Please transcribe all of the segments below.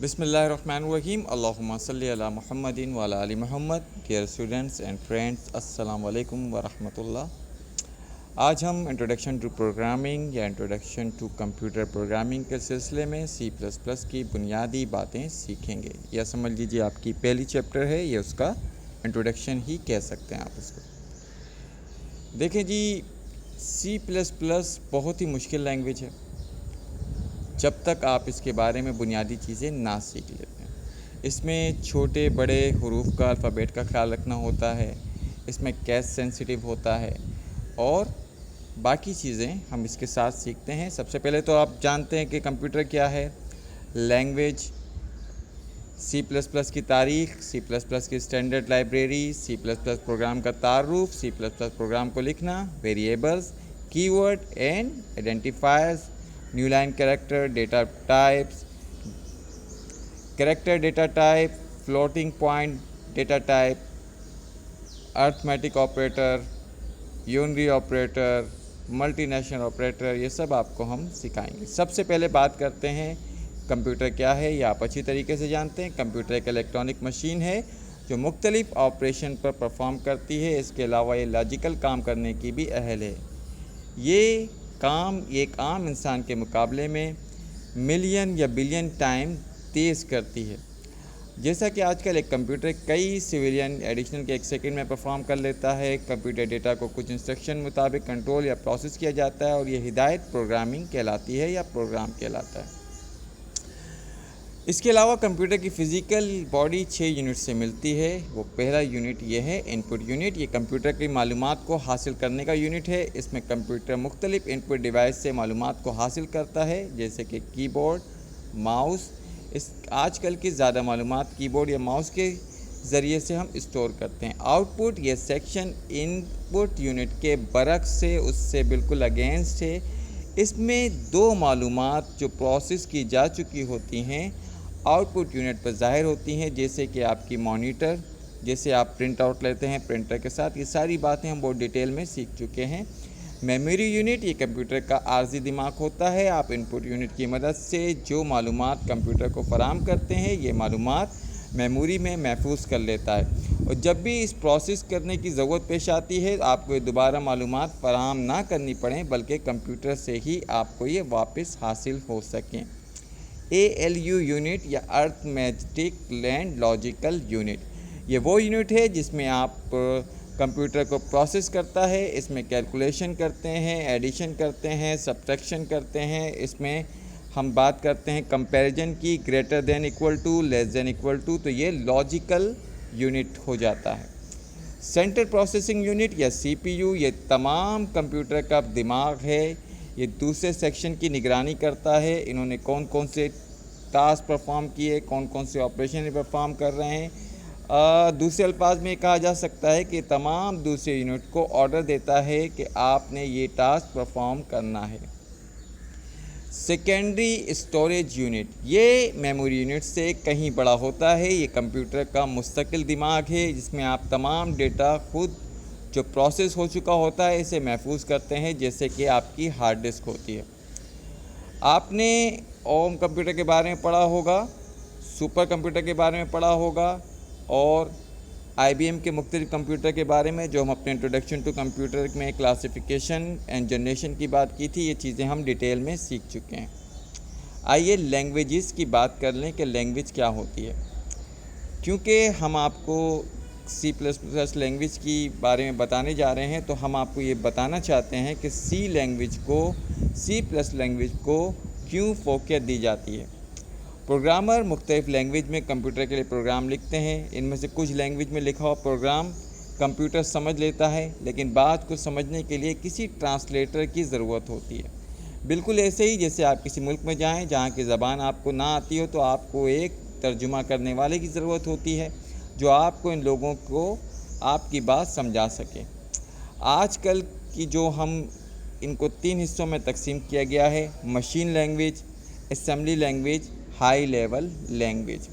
بسم اللہ الرحمن الرحیم اللہم صلی علی محمد وعلی آل محمد. ڈیئر اسٹوڈنٹس اینڈ فرینڈس، السلام علیکم ورحمۃ اللہ. آج ہم انٹروڈکشن ٹو پروگرامنگ یا انٹروڈکشن ٹو کمپیوٹر پروگرامنگ کے سلسلے میں C++ کی بنیادی باتیں سیکھیں گے. یا سمجھ لیجیے آپ کی پہلی چیپٹر ہے، یہ اس کا انٹروڈکشن ہی کہہ سکتے ہیں آپ اس کو. دیکھیں جی، C++ بہت ہی مشکل لینگویج ہے جب تک آپ اس کے بارے میں بنیادی چیزیں نہ سیکھ لیتے ہیں. اس میں چھوٹے بڑے حروف کا الفابیٹ کا خیال رکھنا ہوتا ہے، اس میں کیس سینسیٹیو ہوتا ہے، اور باقی چیزیں ہم اس کے ساتھ سیکھتے ہیں. سب سے پہلے تو آپ جانتے ہیں کہ کمپیوٹر کیا ہے، لینگویج، C++ کی تاریخ، C++ کی اسٹینڈرڈ لائبریری، C++ پروگرام کا تعارف، C++ پروگرام کو لکھنا، ویریبلز، کی word and identifiers, new line character data types, character data type, floating point data type, arithmetic operator, unary operator, multi national operator, یہ سب آپ کو ہم سکھائیں گے. سب سے پہلے بات کرتے ہیں کمپیوٹر کیا ہے. یہ آپ اچھی طریقے سے جانتے ہیں. کمپیوٹر ایک الیکٹرانک مشین ہے جو مختلف آپریشن پر پرفارم کرتی ہے. اس کے علاوہ یہ لاجیکل کام کرنے کی بھی اہل ہے. یہ کام ایک عام انسان کے مقابلے میں ملین یا بلین ٹائم تیز کرتی ہے. جیسا کہ آج کل ایک کمپیوٹر کئی سویلین ایڈیشنل کے ایک سیکنڈ میں پرفارم کر لیتا ہے. کمپیوٹر ڈیٹا کو کچھ انسٹرکشن مطابق کنٹرول یا پروسیس کیا جاتا ہے، اور یہ ہدایت پروگرامنگ کہلاتی ہے یا پروگرام کہلاتا ہے. اس کے علاوہ کمپیوٹر کی فزیکل باڈی 6 یونٹ سے ملتی ہے. وہ پہلا یونٹ یہ ہے ان پٹ یونٹ. یہ کمپیوٹر کی معلومات کو حاصل کرنے کا یونٹ ہے. اس میں کمپیوٹر مختلف ان پٹ ڈیوائس سے معلومات کو حاصل کرتا ہے، جیسے کہ کی بورڈ، ماؤس. آج کل کی زیادہ معلومات کی بورڈ یا ماؤس کے ذریعے سے ہم اسٹور کرتے ہیں. آؤٹ پٹ یہ سیکشن ان پٹ یونٹ کے برعکس سے، اس سے بالکل اگینسٹ ہے. اس میں دو معلومات جو پروسیس کی جا چکی ہوتی ہیں آؤٹ پٹ یونٹ پر ظاہر ہوتی ہیں، جیسے کہ آپ کی مانیٹر، جیسے آپ پرنٹ آؤٹ لیتے ہیں پرنٹر کے ساتھ. یہ ساری باتیں ہم بہت ڈیٹیل میں سیکھ چکے ہیں. میموری یونٹ یہ کمپیوٹر کا عارضی دماغ ہوتا ہے. آپ ان پٹ یونٹ کی مدد سے جو معلومات کمپیوٹر کو فراہم کرتے ہیں، یہ معلومات میموری میں محفوظ کر لیتا ہے، اور جب بھی اس پروسیس کرنے کی ضرورت پیش آتی ہے آپ کو دوبارہ معلومات فراہم نہ کرنی پڑیں، بلکہ کمپیوٹر سے ہی آپ کو یہ واپس حاصل ہو سکیں. ALU یونٹ یا ارتھمیٹک اینڈ لاجیکل یونٹ، یہ وہ یونٹ ہے جس میں آپ کمپیوٹر کو پروسیس کرتا ہے. اس میں کیلکولیشن کرتے ہیں، ایڈیشن کرتے ہیں، سبٹریکشن کرتے ہیں. اس میں ہم بات کرتے ہیں کمپیریزن کی، greater than equal to, less than equal to, تو یہ لاجیکل یونٹ ہو جاتا ہے. سینٹرل پروسیسنگ یونٹ یا CPU یہ تمام کمپیوٹر کا دماغ ہے. یہ دوسرے سیکشن کی نگرانی کرتا ہے، انہوں نے کون کون سے ٹاسک پرفارم کیے، کون کون سے آپریشن پرفارم کر رہے ہیں. دوسرے الفاظ میں کہا جا سکتا ہے کہ تمام دوسرے یونٹ کو آرڈر دیتا ہے کہ آپ نے یہ ٹاسک پرفارم کرنا ہے. سیکنڈری اسٹوریج یونٹ یہ میموری یونٹ سے کہیں بڑا ہوتا ہے. یہ کمپیوٹر کا مستقل دماغ ہے جس میں آپ تمام ڈیٹا خود جو پروسیس ہو چکا ہوتا ہے اسے محفوظ کرتے ہیں، جیسے کہ آپ کی ہارڈ ڈسک ہوتی ہے. آپ نے اوم کمپیوٹر کے بارے میں پڑھا ہوگا، سپر کمپیوٹر کے بارے میں پڑھا ہوگا، اور IBM کے مختلف کمپیوٹر کے بارے میں جو ہم اپنے انٹروڈکشن ٹو کمپیوٹر میں کلاسیفیکیشن اینڈ جنریشن کی بات کی تھی. یہ چیزیں ہم ڈیٹیل میں سیکھ چکے ہیں. آئیے لینگویجز کی بات کر لیں کہ لینگویج کیا ہوتی ہے. کیونکہ ہم آپ کو C++ لینگویج کی بارے میں بتانے جا رہے ہیں، تو ہم آپ کو یہ بتانا چاہتے ہیں کہ C لینگویج کو کیوں فوقیت دی جاتی ہے. پروگرامر مختلف لینگویج میں کمپیوٹر کے لیے پروگرام لکھتے ہیں. ان میں سے کچھ لینگویج میں لکھا ہوا پروگرام کمپیوٹر سمجھ لیتا ہے، لیکن بات کو سمجھنے کے لیے کسی ٹرانسلیٹر کی ضرورت ہوتی ہے. بالکل ایسے ہی جیسے آپ کسی ملک میں جائیں جہاں کی زبان آپ کو نہ آتی ہو، تو آپ کو ایک ترجمہ کرنے والے کی ضرورت ہوتی ہے جو آپ کو ان لوگوں کو آپ کی بات سمجھا سکے. آج کل کی جو ہم ان کو 3 حصوں میں تقسیم کیا گیا ہے: machine language, assembly language, high level language.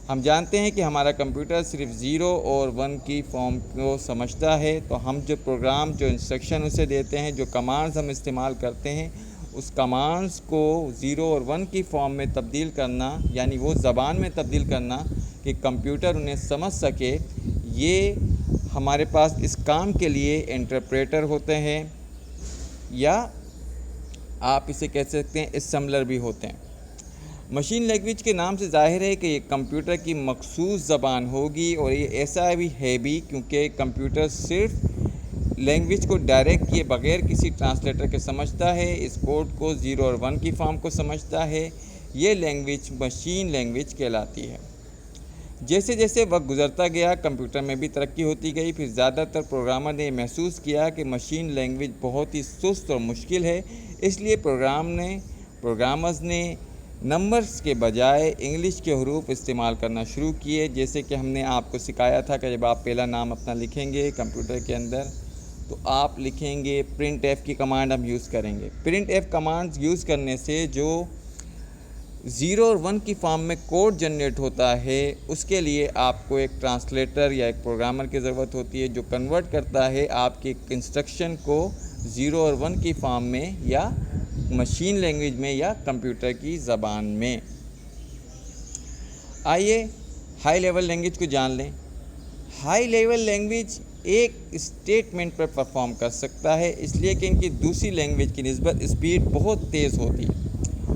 ہم جانتے ہیں کہ ہمارا کمپیوٹر صرف 0 اور 1 کی فارم کو سمجھتا ہے، تو ہم جو پروگرام، جو انسٹرکشن اسے دیتے ہیں، جو کمانڈز ہم استعمال کرتے ہیں، اس کمانڈس کو 0 اور 1 کی فارم میں تبدیل کرنا، یعنی وہ زبان میں تبدیل کرنا کہ کمپیوٹر انہیں سمجھ سکے، یہ ہمارے پاس اس کام کے لیے انٹرپریٹر ہوتے ہیں، یا آپ اسے کہہ سکتے ہیں اسمبلر بھی ہوتے ہیں۔ مشین لینگویج کے نام سے ظاہر ہے کہ یہ کمپیوٹر کی مخصوص زبان ہوگی، اور یہ ایسا بھی ہے بھی کیونکہ کمپیوٹر صرف لینگویج کو ڈائریکٹ کیے بغیر کسی ٹرانسلیٹر کے سمجھتا ہے، اس کوڈ کو 0 اور 1 کی فارم کو سمجھتا ہے، یہ لینگویج مشین لینگویج کہلاتی ہے۔ جیسے جیسے وقت گزرتا گیا کمپیوٹر میں بھی ترقی ہوتی گئی، پھر زیادہ تر پروگرامر نے محسوس کیا کہ مشین لینگویج بہت ہی سست اور مشکل ہے، اس لیے پروگرامرز نے نمبرز کے بجائے انگلش کے حروف استعمال کرنا شروع کیے۔ جیسے کہ ہم نے آپ کو سکھایا تھا کہ جب آپ پہلا نام اپنا لکھیں گے کمپیوٹر کے اندر تو آپ لکھیں گے پرنٹ ایف کی کمانڈ ہم یوز کریں گے۔ پرنٹ ایف کمانڈ یوز کرنے سے جو 0 اور 1 کی فارم میں کوڈ جنریٹ ہوتا ہے، اس کے لیے آپ کو ایک ٹرانسلیٹر یا ایک پروگرامر کی ضرورت ہوتی ہے جو کنورٹ کرتا ہے آپ کی انسٹرکشن کو 0 اور 1 کی فارم میں، یا مشین لینگویج میں، یا کمپیوٹر کی زبان میں۔ آئیے ہائی لیول لینگویج کو جان لیں۔ ہائی لیول لینگویج ایک اسٹیٹمنٹ پر پرفارم کر سکتا ہے، اس لیے کہ ان کی دوسری لینگویج کی نسبت اسپیڈ بہت تیز ہوتی ہے،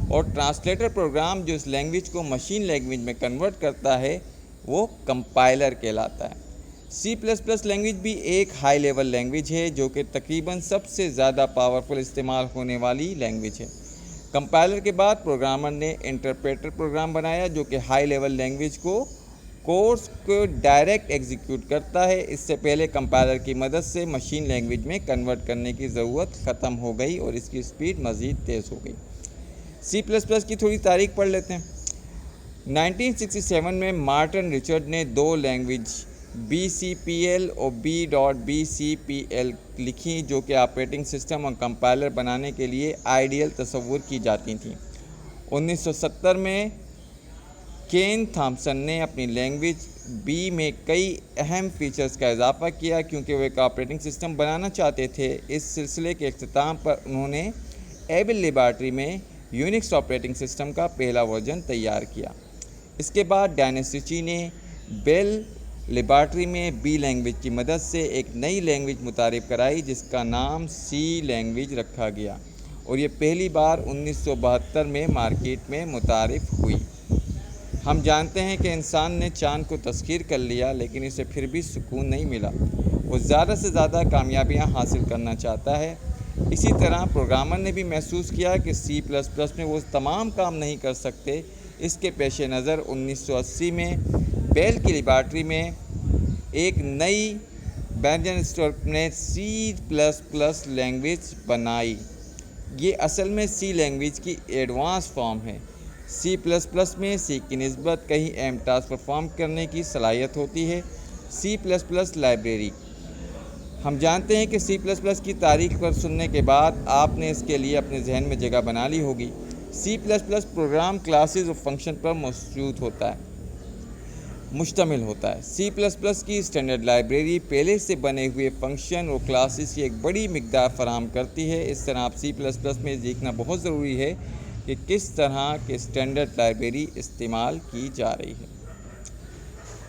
اور ٹرانسلیٹر پروگرام جو اس لینگویج کو مشین لینگویج میں کنورٹ کرتا ہے وہ کمپائلر کہلاتا ہے۔ C++ لینگویج بھی ایک ہائی لیول لینگویج ہے جو کہ تقریباً سب سے زیادہ پاورفل استعمال ہونے والی لینگویج ہے۔ کمپائلر کے بعد پروگرامر نے انٹرپریٹر پروگرام بنایا جو کہ ہائی لیول لینگویج کو کوڈز کو ڈائریکٹ ایگزیکیوٹ کرتا ہے۔ اس سے پہلے کمپائلر کی مدد سے مشین لینگویج میں کنورٹ کرنے کی ضرورت ختم ہو گئی اور اس کی اسپیڈ مزید تیز ہو گئی۔ C++ کی تھوڑی تاریخ پڑھ لیتے ہیں۔ 1967 میں مارٹن ریچرڈ نے 2 لینگویج BCPL اور B.BCPL لکھی جو کہ آپریٹنگ سسٹم اور کمپائلر بنانے کے لیے آئیڈیل تصور کی جاتی تھیں۔ 1970 میں کین تھامسن نے اپنی لینگویج B میں کئی اہم فیچرز کا اضافہ کیا کیونکہ وہ ایک آپریٹنگ سسٹم بنانا چاہتے تھے۔ اس سلسلے کے اختتام پر انہوں نے ایبل لیبارٹری میں یونکس آپریٹنگ سسٹم کا پہلا ورژن تیار کیا۔ اس کے بعد ڈینس ریچی نے بیل لیبارٹری میں B لینگویج کی مدد سے ایک نئی لینگویج متعارف کرائی جس کا نام C لینگویج رکھا گیا، اور یہ پہلی بار 1972 میں مارکیٹ میں متعارف ہوئی۔ ہم جانتے ہیں کہ انسان نے چاند کو تسخیر کر لیا لیکن اسے پھر بھی سکون نہیں ملا، وہ زیادہ سے زیادہ کامیابیاں حاصل کرنا چاہتا ہے۔ اسی طرح پروگرامر نے بھی محسوس کیا کہ C++ میں وہ تمام کام نہیں کر سکتے۔ اس کے پیش نظر 1980 میں بیل کی لیبارٹری میں ایک نئی برجن اسٹورک نے C++ لینگویج بنائی۔ یہ اصل میں C لینگویج کی ایڈوانس فارم ہے۔ C++ میں C کی نسبت کئی اہم ٹاسک پرفارم کرنے کی صلاحیت ہوتی ہے۔ C++ library. ہم جانتے ہیں کہ C++ کی تاریخ پر سننے کے بعد آپ نے اس کے لیے اپنے ذہن میں جگہ بنا لی ہوگی۔ C++ پروگرام کلاسز اور فنکشن پر مشتمل ہوتا ہے۔ C++ کی اسٹینڈرڈ لائبریری پہلے سے بنے ہوئے فنکشن اور کلاسز کی ایک بڑی مقدار فراہم کرتی ہے۔ اس طرح آپ C++ میں دیکھنا بہت ضروری ہے کہ کس طرح کے اسٹینڈرڈ لائبریری استعمال کی جا رہی ہے۔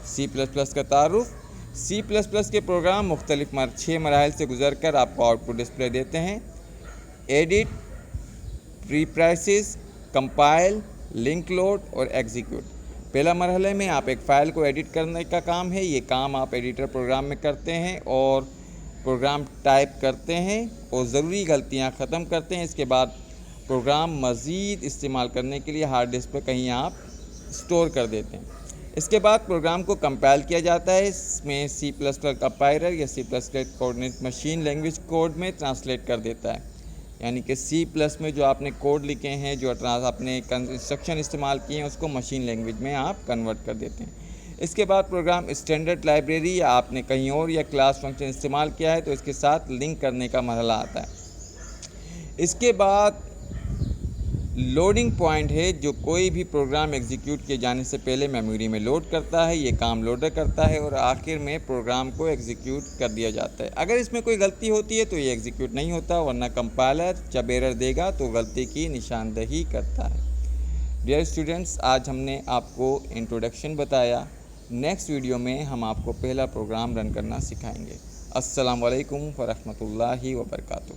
C++ کا تعارف۔ C++ کے پروگرام مختلف 6 مراحل سے گزر کر آپ کو آؤٹ پٹ ڈسپلے دیتے ہیں: ایڈٹ، پری پروسیس، کمپائل، لنک لوڈ اور ایگزیکیوٹ۔ پہلا مرحلے میں آپ ایک فائل کو ایڈٹ کرنے کا کام ہے۔ یہ کام آپ ایڈیٹر پروگرام میں کرتے ہیں اور پروگرام ٹائپ کرتے ہیں اور ضروری غلطیاں ختم کرتے ہیں۔ اس کے بعد پروگرام مزید استعمال کرنے کے لیے ہارڈ ڈسک پر کہیں آپ اسٹور کر دیتے ہیں۔ اس کے بعد پروگرام کو کمپائل کیا جاتا ہے۔ اس میں C++ کمپائلر یا C++ کوڈنیٹ مشین لینگویج کوڈ میں ٹرانسلیٹ کر دیتا ہے، یعنی کہ C++ میں جو آپ نے کوڈ لکھے ہیں، جو آپ نے انسٹرکشن استعمال کیے ہیں، اس کو مشین لینگویج میں آپ کنورٹ کر دیتے ہیں۔ اس کے بعد پروگرام اسٹینڈرڈ لائبریری یا آپ نے کہیں اور یا کلاس فنکشن استعمال کیا ہے تو اس کے ساتھ لنک کرنے کا مرحلہ آتا ہے۔ اس کے بعد لوڈنگ پوائنٹ ہے جو کوئی بھی پروگرام ایگزیکیوٹ کیے جانے سے پہلے میموری میں لوڈ کرتا ہے. یہ کام لوڈر کرتا ہے اور آخر میں پروگرام کو ایگزیکیوٹ کر دیا جاتا ہے. اگر اس میں کوئی غلطی ہوتی ہے تو یہ ایگزیکیوٹ نہیں ہوتا، ورنہ کمپائلر جب ایرر دے گا تو غلطی کی نشاندہی کرتا ہے. ڈیئر اسٹوڈنٹس، آج ہم نے آپ کو انٹروڈکشن بتایا. نیکسٹ ویڈیو میں ہم آپ کو پہلا پروگرام رن کرنا سکھائیں گے. السلام علیکم ورحمۃ اللہ وبرکاتہ.